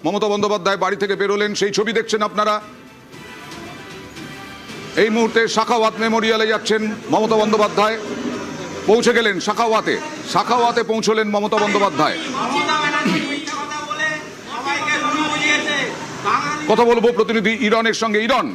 মমতা বন্দ্যোপাধ্যায় বাড়ি থেকে বেরোলেন, সেই ছবি দেখছেন আপনারা। এই মুহূর্তে সাখাওয়াত মেমোরিয়ালে যাচ্ছেন মমতা বন্দ্যোপাধ্যায়, পৌঁছে গেলেন সাখাওয়াতে পৌঁছলেন মমতা বন্দ্যোপাধ্যায়। কথা বলবো প্রতিনিধি ইরনের সঙ্গে। ইরন।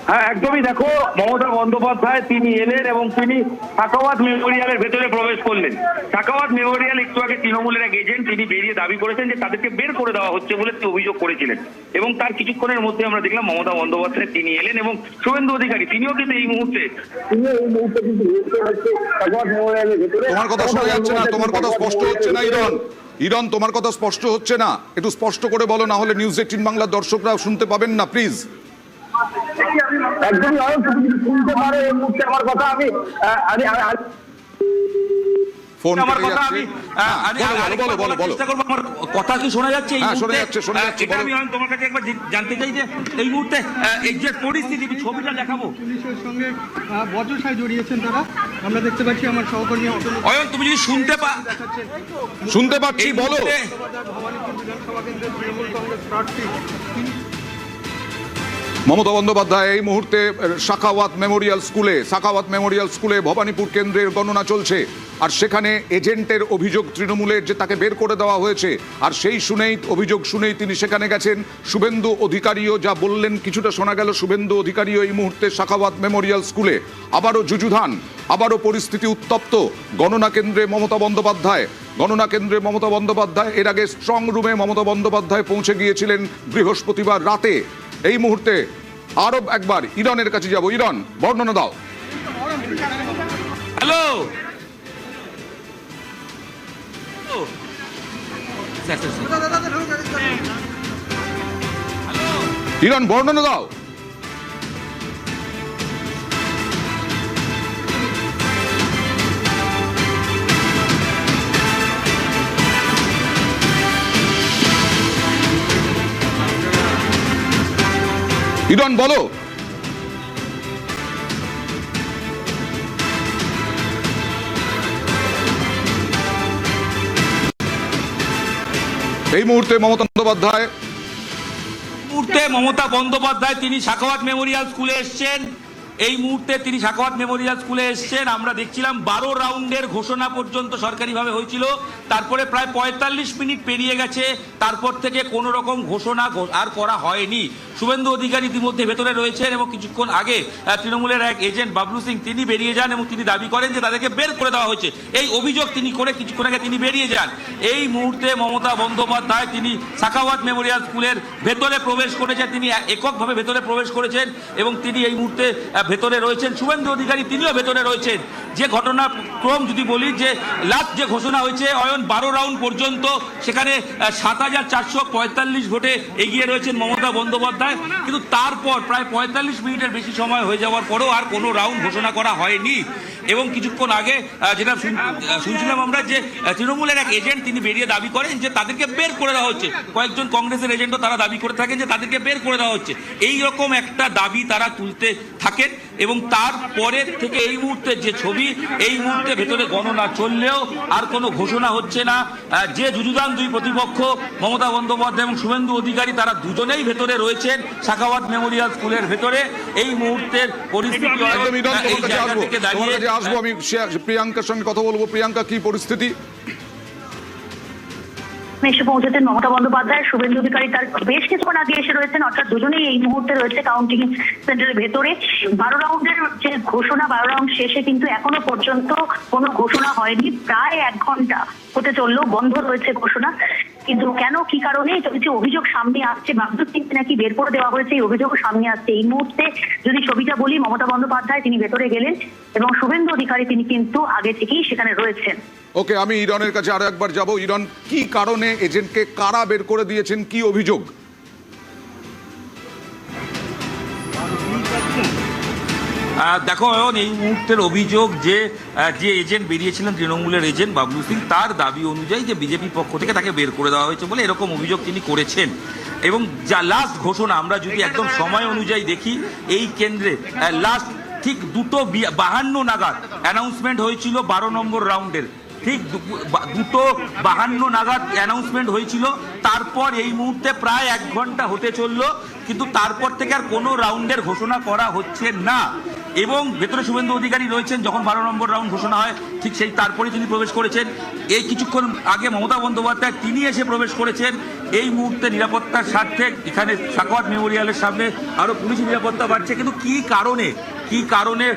হ্যাঁ, একদমই। দেখো, মমতা বন্দ্যোপাধ্যায় তিনি এলেন এবং তিনি সাখাওয়াত মেমোরিয়ালের ভেতরে প্রবেশ করলেন। সাখাওয়াত মেমোরিয়াল একটু আগে তৃণমূলের এক এজেন্ট তিনি বেরিয়ে দাবি করেছেন যে তাদেরকে বের করে দেওয়া হচ্ছে বলে তিনি অভিযোগ করেছিলেন, এবং তার কিছুক্ষণের মধ্যে আমরা দেখলাম মমতা বন্দ্যোপাধ্যায় তিনি এলেন এবং শুভেন্দু অধিকারী তিনিও কিন্তু এই মুহূর্তে কিন্তু সাখাওয়াত মেমোরিয়ালের ভেতরে। তোমার কথা শোনা যাচ্ছে না, তোমার কথা স্পষ্ট হচ্ছে না ইরন, তোমার কথা স্পষ্ট হচ্ছে না, একটু স্পষ্ট করে বলো, না হলে নিউজ 18 বাংলার দর্শকরা শুনতে পাবেন না, প্লিজ। একদমই শুনতে পারে এই মুহূর্তে আমার কথা। কথা কি শোনা যাচ্ছে? আমি তোমার কাছে একবার জানতে চাই যে এই মুহূর্তে এক্সাক্ট পরিস্থিতি, ছবিটা দেখাবো। পুলিশের সঙ্গে বজ্রসায় জড়িয়েছেন তারা, আমরা দেখতে পাচ্ছি। আমার সহকর্মী অয়ন, তুমি যদি শুনতে পাচ্ছি, বলো। ভবানীপুর বিধানসভা কেন্দ্রের তৃণমূল কংগ্রেস প্রার্থী মমতা বন্দ্যোপাধ্যায় এই মুহূর্তে সাখাওয়াত মেমোরিয়াল স্কুলে ভবানীপুর কেন্দ্রের গণনা চলছে, আর সেখানে এজেন্টের অভিযোগ তৃণমূলের যে তাকে বের করে দেওয়া হয়েছে, আর সেই অভিযোগ শুনেই তিনি সেখানে গেছেন। শুভেন্দু অধিকারীও যা বললেন, কিছুটা শোনা গেল শুভেন্দু অধিকারীও এই মুহূর্তে সাখাওয়াত মেমোরিয়াল স্কুলে। আবারও যুযুধান, আবারও পরিস্থিতি উত্তপ্ত। গণনা কেন্দ্রে মমতা বন্দ্যোপাধ্যায় এর আগে স্ট্রং রুমে মমতা বন্দ্যোপাধ্যায় পৌঁছে গিয়েছিলেন বৃহস্পতিবার রাতে। এই মুহূর্তে আরো একবার ইরনের কাছে যাব। ইরন, বর্ণনা দাও। হ্যালো, ইরন, বর্ণনা দাও। ইরন, বলো। এই মুহূর্তে মমতা বন্দ্যোপাধ্যায় তিনি সাখাওয়াত মেমোরিয়াল স্কুলে এসছেন। আমরা দেখছিলাম 12 রাউন্ডের ঘোষণা পর্যন্ত সরকারিভাবে হয়েছিল, তারপরে প্রায় 45 মিনিট পেরিয়ে গেছে, তারপর থেকে কোনো রকম ঘোষণা আর করা হয়নি। শুভেন্দু অধিকারী ইতিমধ্যে ভেতরে রয়েছেন এবং কিছুক্ষণ আগে তৃণমূলের এক এজেন্ট বাবলু সিং তিনি বেরিয়ে যান এবং তিনি দাবি করেন যে তাদেরকে বের করে দেওয়া হয়েছে। এই অভিযোগ তিনি করে কিছুক্ষণ আগে তিনি বেরিয়ে যান। এই মুহূর্তে মমতা বন্দ্যোপাধ্যায় তিনি সাখাওয়াত মেমোরিয়াল স্কুলের ভেতরে প্রবেশ করেছেন, তিনি এককভাবে ভেতরে প্রবেশ করেছেন এবং তিনি এই মুহূর্তে ভেতরে রয়েছেন। শুভেন্দু অধিকারী তিনিও ভেতরে রয়েছেন। যে ঘটনাক্রম যদি বলি, যে লাস্ট যে ঘোষণা হয়েছে অয়ন 12 রাউন্ড পর্যন্ত, সেখানে 7445 ভোটে এগিয়ে রয়েছেন মমতা বন্দ্যোপাধ্যায়, কিন্তু তারপর প্রায় 45 মিনিটের বেশি সময় হয়ে যাওয়ার পরেও আর কোনো রাউন্ড ঘোষণা করা হয়নি। এবং কিছুক্ষণ আগে যেটা শুনছিলাম আমরা, যে তৃণমূলের এক এজেন্ট তিনি বেরিয়ে দাবি করেন যে তাদেরকে বের করে দেওয়া হচ্ছে। কয়েকজন কংগ্রেসের এজেন্টও তারা দাবি করে থাকেন যে তাদেরকে বের করে দেওয়া হচ্ছে। এই রকম একটা দাবি তারা তুলতে থাকেন এবং তারপরে থেকে এই মুহূর্তে যে ছবি, এই মুহূর্তে ভেতরে গণনা চললেও আর কোনো ঘোষণা হচ্ছে না। যে যুযুধান দুই প্রতিপক্ষ, মমতা বন্দ্যোপাধ্যায় এবং শুভেন্দু অধিকারী, তারা দুজনেই ভেতরে রয়েছেন সাখাওয়াত মেমোরিয়াল স্কুলের ভেতরে। এই মুহূর্তের পরিস্থিতি আসবো, আমি প্রিয়াঙ্কার সঙ্গে কথা বলবো। প্রিয়াঙ্কা, কি পরিস্থিতি? এসে পৌঁছেছেন মমতা বন্দ্যোপাধ্যায়, শুভেন্দু অধিকারী তার বেশ কিছুক্ষণ আগে এসে রয়েছেন, অর্থাৎ দুজনেই এই মুহূর্তে রয়েছে কাউন্টিং সেন্টারের ভেতরে। 12 রাউন্ডের যে ঘোষণা, 12 রাউন্ড শেষে কিন্তু এখনো পর্যন্ত কোনো ঘোষণা হয়নি। প্রায় 1 ঘন্টা হতে চললো বন্ধ রয়েছে ঘোষণা, কিন্তু কেন, কি কারণে যে অভিযোগ সামনে আসছে, বাবলু সিং নাকি বের করে দেওয়া হয়েছে, এই অভিযোগ সামনে আসছে। এই মুহূর্তে যদি ছবিটা বলি, মমতা বন্দ্যোপাধ্যায় তিনি ভেতরে গেলেন এবং শুভেন্দু অধিকারী তিনি কিন্তু আগে থেকেই সেখানে রয়েছেন। ওকে, আমি ইরনের কাছে আরো একবার যাব। ইরন, কি কারণে এজেন্টকে কারা বের করে দিয়েছেন, কি অভিযোগ? দেখো অয়ন, এই মুহূর্তের অভিযোগ যে এজেন্ট বেরিয়েছিলেন তৃণমূলের এজেন্ট বাবলু সিং, তার দাবি অনুযায়ী যে বিজেপির পক্ষ থেকে তাকে বের করে দেওয়া হয়েছে বলে এরকম অভিযোগ তিনি করেছেন। এবং যা লাস্ট ঘোষণা আমরা যদি একদম সময় অনুযায়ী দেখি, এই কেন্দ্রে লাস্ট ঠিক 2:52 নাগাদ অ্যানাউন্সমেন্ট হয়েছিল 12 নম্বর রাউন্ডের। ঠিক 2:52 নাগাদ অ্যানাউন্সমেন্ট হয়েছিল, তারপর এই মুহূর্তে প্রায় 1 ঘন্টা হতে চললো, কিন্তু তারপর থেকে আর কোনো রাউন্ডের ঘোষণা করা হচ্ছে না। এবং ভেতরে শুভেন্দু অধিকারী রয়েছেন, যখন 12 নম্বর রাউন্ড ঘোষণা হয় ঠিক সেই তারপরে তিনি প্রবেশ করেছেন। এই কিছুক্ষণ আগে মমতা বন্দ্যোপাধ্যায় তিনি এসে প্রবেশ করেছেন। এই মুহূর্তে নিরাপত্তার স্বার্থে এখানে সাখাওয়াত মেমোরিয়ালের সামনে আরো পুলিশ নিরাপত্তা বাড়ছে, কিন্তু কি কারণে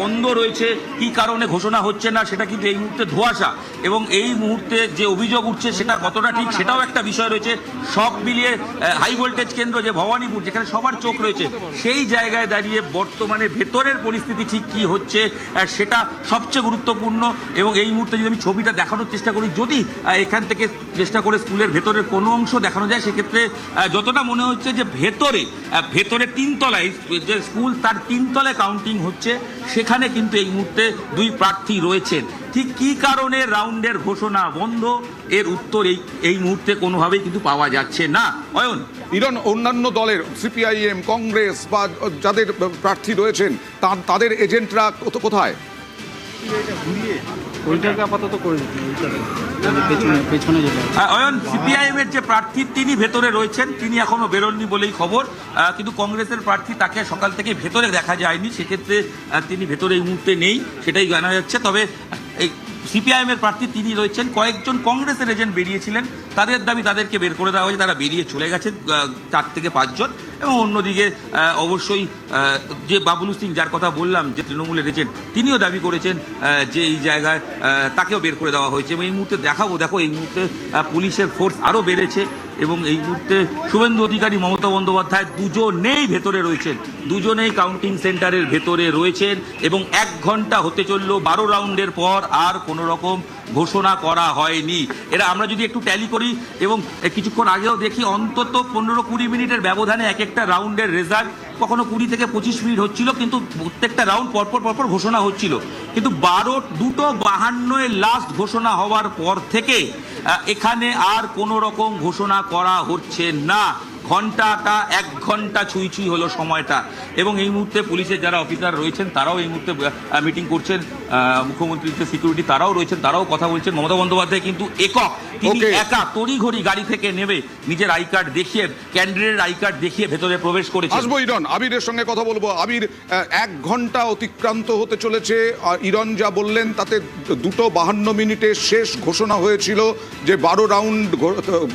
বন্ধ রয়েছে, কি কারণে ঘোষণা হচ্ছে না, সেটা কিন্তু এই মুহূর্তে ধোঁয়াশা। এবং এই মুহূর্তে যে অভিযোগ উঠছে সেটা কতটা ঠিক সেটাও একটা বিষয় রয়েছে। সব মিলিয়ে হাই ভোল্টেজ কেন্দ্র যে ভবানীপুর, যেখানে সবার চোখ রয়েছে, সেই জায়গায় দাঁড়িয়ে বর্তমানে ভেতরের পরিস্থিতি ঠিক কি হচ্ছে সেটা সবচেয়ে গুরুত্বপূর্ণ। এবং এই মুহূর্তে যদি আমি ছবিটা দেখানোর চেষ্টা করি, যদি এখান থেকে চেষ্টা করে স্কুলের ভেতরের কোনো অংশ দেখানো যায়, সেক্ষেত্রে যতটা মনে হচ্ছে যে ভেতরে 3 তলায় যে স্কুল, তার 3 তলায় কাউন্টিং হচ্ছে, সেখানে কিন্তু এই মুহূর্তে 2 প্রার্থী রয়েছেন। ঠিক কি কারণে রাউন্ডের ঘোষণা বন্ধ, এর উত্তর এই মুহূর্তে কোনোভাবেই কিন্তু পাওয়া যাচ্ছে না। অয়ন, ইরন, অন্যান্য দলের সিপিআইএম, কংগ্রেস বা যাদের প্রার্থী রয়েছেন তাদের এজেন্টরা কোথায়? ওইটাকে আপাতত করে পেছনে যেতে অয়ন, সিপিআইএম এর যে প্রার্থী তিনি ভেতরে রয়েছেন, তিনি এখনো বেরোননি বলেই খবর, কিন্তু কংগ্রেসের প্রার্থী তাকে সকাল থেকে ভেতরে দেখা যায়নি, সেক্ষেত্রে তিনি ভেতরে এই মুহূর্তে নেই, সেটাই জানা যাচ্ছে। তবে এই সিপিআইএম এর প্রার্থী তিনি রয়েছেন। কয়েকজন কংগ্রেসের এজেন্ট বেরিয়েছিলেন, তাদের দাবি তাদেরকে বের করে দেওয়া হয়েছে, তারা বেরিয়ে চলে গেছেন 4 থেকে 5 জন। এবং অন্যদিকে অবশ্যই যে বাবলু সিং, যার কথা বললাম, যে তৃণমূলের এজেন্ট, তিনিও দাবি করেছেন যে এই জায়গায় তাকেও বের করে দেওয়া হয়েছে। এবং এই মুহূর্তে দেখো এই মুহূর্তে পুলিশের ফোর্স আরও বেড়েছে। এবং এই মুহূর্তে শুভেন্দু অধিকারী, মমতা বন্দ্যোপাধ্যায় দুজনেই ভেতরে রয়েছেন, দুজনেই কাউন্টিং সেন্টারের ভেতরে রয়েছেন। এবং 1 ঘন্টা হতে চললো, 12 রাউন্ডের পর আর কোনো রকম ঘোষণা করা হয়নি। এরা আমরা যদি একটু ট্যালি করি এবং কিছুক্ষণ আগেও দেখি, অন্তত 15-20 মিনিটের ব্যবধানে এক একটা রাউন্ডের রেজাল্ট, কখনো 20 থেকে 25 মিনিট হচ্ছিল, কিন্তু প্রত্যেকটা রাউন্ড পরপর ঘোষণা হচ্ছিল। কিন্তু 2:52 লাস্ট ঘোষণা হওয়ার পর থেকে এখানে আর কোনো রকম ঘোষণা করা হচ্ছে না। ঘন্টাটা 1 ঘন্টা ছুঁই হলো সময়টা। এবং এই মুহূর্তে পুলিশের যারা অফিসার রয়েছেন তারাও এই মুহূর্তে মিটিং করছেন, মুখ্যমন্ত্রীর যে সিকিউরিটি তারাও রয়েছেন, তারাও কথা বলছেন। মমতা বন্দ্যোপাধ্যায় কিন্তু তিনি একা তড়িঘড়ি গাড়ি থেকে নেমে নিজের আই কার্ড দেখিয়ে, ক্যান্ডিডেটের আই কার্ড দেখিয়ে ভেতরে প্রবেশ করেছেন। আসবো ইরন, আবিরের সঙ্গে কথা বলবো। আবির, 1 ঘন্টা অতিক্রান্ত হতে চলেছে। ইরন যা বললেন তাতে 2:52 শেষ ঘোষণা হয়েছিল, যে 12 রাউন্ড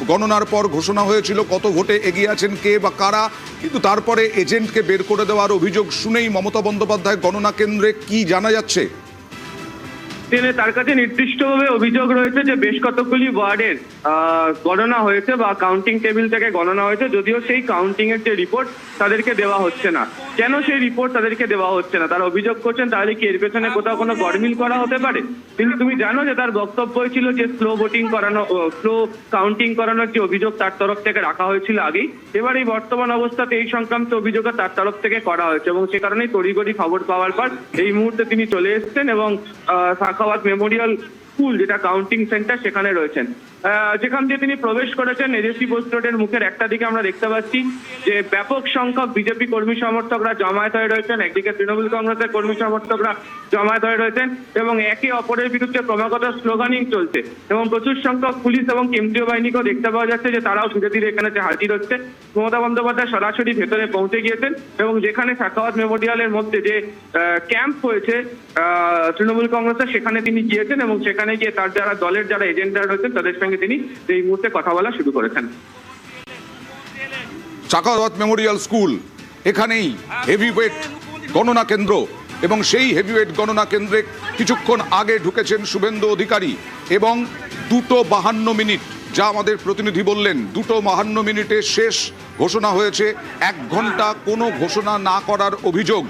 গণনার পর ঘোষণা হয়েছিল কত ভোটে এগিয়ে আছেন কে বা কারা। কিন্তু তারপরে এজেন্টকে বের করে দেওয়ার অভিযোগ শুনেই মমতা বন্দ্যোপাধ্যায় গণনা কেন্দ্রে কি জানা যাচ্ছে? তার কাছে নির্দিষ্টভাবে অভিযোগ রয়েছে যে বেশ কতগুলি ওয়ার্ডের গণনা হয়েছে বা কাউন্টিং টেবিল থেকে গণনা হয়েছে, যদিও সেই কাউন্টিং এর যে রিপোর্ট তাদেরকে দেওয়া হচ্ছে না। কেন সেই রিপোর্ট তাদেরকে দেওয়া হচ্ছে না, তারা অভিযোগ করছেন, তাহলে কি এর পেছনে কোথাও কোনো গড়মিল করা হতে পারে? কিন্তু তুমি জানো যে তার বক্তব্য ছিল যে স্লো কাউন্টিং করানোর যে অভিযোগ তার তরফ থেকে রাখা হয়েছিল আগেই। এবার এই বর্তমান অবস্থাতে এই সংক্রান্ত অভিযোগ তার তরফ থেকে করা হয়েছে, এবং সে কারণেই তড়িঘড়ি খবর পাওয়ার পর এই মুহূর্তে তিনি চলে এসেছেন এবং সাখাওয়াত মেমোরিয়াল স্কুল, যেটা কাউন্টিং সেন্টার, সেখানে রয়েছেন। যেখান দিয়ে তিনি প্রবেশ করেছেন, এজেসি পোস্ট রোডের মুখের একটা দিকে আমরা দেখতে পাচ্ছি যে ব্যাপক সংখ্যক বিজেপি কর্মী সমর্থকরা জমায়েত হয়ে রয়েছেন, একদিকে তৃণমূল কংগ্রেসের কর্মী সমর্থকরা জমায়েত হয়ে রয়েছেন, এবং একে অপরের বিরুদ্ধে ক্রমাগত স্লোগানিং চলছে। এবং প্রচুর সংখ্যক পুলিশ এবং কেন্দ্রীয় বাহিনীকেও দেখতে পাওয়া যাচ্ছে যে তারাও ধীরে ধীরে এখানে হাজির হচ্ছে। মমতা বন্দ্যোপাধ্যায় সরাসরি ভেতরে পৌঁছে গিয়েছেন, এবং যেখানে সাখাওয়াত মেমোরিয়ালের মধ্যে যে ক্যাম্প হয়েছে তৃণমূল কংগ্রেসের, সেখানে তিনি গিয়েছেন, এবং সেখানে গিয়ে তার দলের যারা এজেন্টরা রয়েছেন তাদের সঙ্গে তিনি এই মুহূর্তে কথা বলা শুরু করেছেন। সাখাওয়াত মেমোরিয়াল স্কুল, এখানেই হেভিওয়েট গণনা কেন্দ্র, এবং সেই হেভিওয়েট গণনা কেন্দ্রে কিছুক্ষণ আগে ঢুকেছেন শুভেন্দু অধিকারী। এবং 2:52, যা আমাদের প্রতিনিধি বললেন, 2:52 শেষ ঘোষণা হয়েছে। 1 ঘন্টা কোনো ঘোষণা না করার অভিযোগ।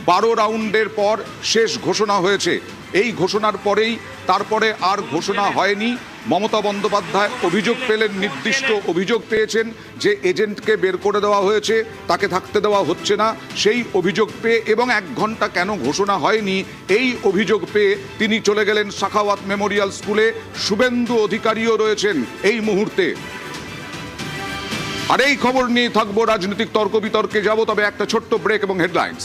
12 রাউন্ডের পর শেষ ঘোষণা হয়েছে। এই ঘোষণার পরেই তারপরে আর ঘোষণা হয়নি। মমতা বন্দ্যোপাধ্যায় অভিযোগ পেলেন, নির্দিষ্ট অভিযোগ পেয়েছেন যে এজেন্টকে বের করে দেওয়া হয়েছে, তাকে থাকতে দেওয়া হচ্ছে না। সেই অভিযোগ পেয়ে এবং 1 ঘন্টা কেন ঘোষণা হয়নি এই অভিযোগ পেয়ে তিনি চলে গেলেন সাখাওয়াত মেমোরিয়াল স্কুলে। শুভেন্দু অধিকারীও রয়েছেন এই মুহূর্তে। আর এই খবর নিয়ে থাকবো রাজনৈতিক তর্ক বিতর্কে যাব, তবে একটা ছোট্ট ব্রেক এবং হেডলাইন্স।